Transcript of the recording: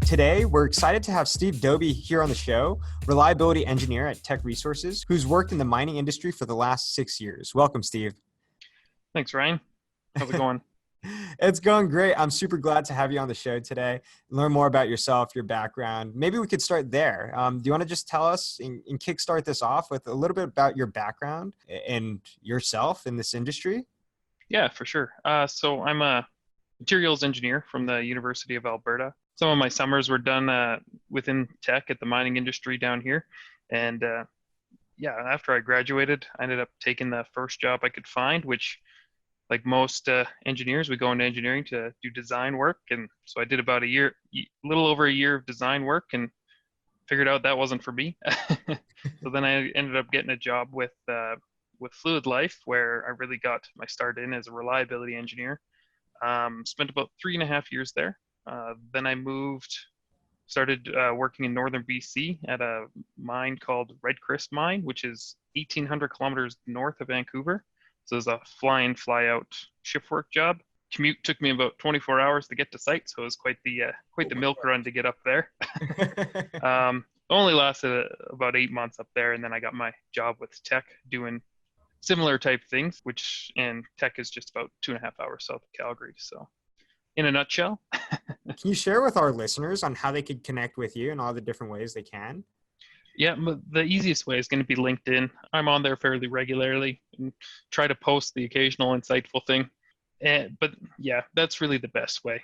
Today, we're excited to have Steve Dobie here on the show, reliability engineer at Tech Resources, who's worked in the mining industry for the last 6 years. Welcome, Steve. Thanks, Ryan. How's it going? It's going great. I'm super glad to have you on the show today. Learn more about yourself, your background. Maybe we could start there. Do you want to just tell us and kickstart this off with a little bit about your background and yourself in this industry? Yeah, for sure. So I'm a materials engineer from the University of Alberta. Some of my summers were done within tech at the mining industry down here. And after I graduated, I ended up taking the first job I could find, which, like most engineers, we go into engineering to do design work. And so I did about a little over a year of design work and figured out that wasn't for me. So then I ended up getting a job with Fluid Life, where I really got my start in as a reliability engineer. Spent about 3.5 years there. Then I started working in northern BC at a mine called Red Chris Mine, which is 1,800 kilometers north of Vancouver. So it was a fly-in, fly-out shift work job. Commute took me about 24 hours to get to site, so it was quite the milk run to get up there. Only lasted about 8 months up there, and then I got my job with Tech doing similar type things, and Tech is just about 2.5 hours south of Calgary. So in a nutshell. Can you share with our listeners on how they could connect with you and all the different ways they can? Yeah, the easiest way is going to be LinkedIn. I'm on there fairly regularly and try to post the occasional insightful thing. But yeah, that's really the best way.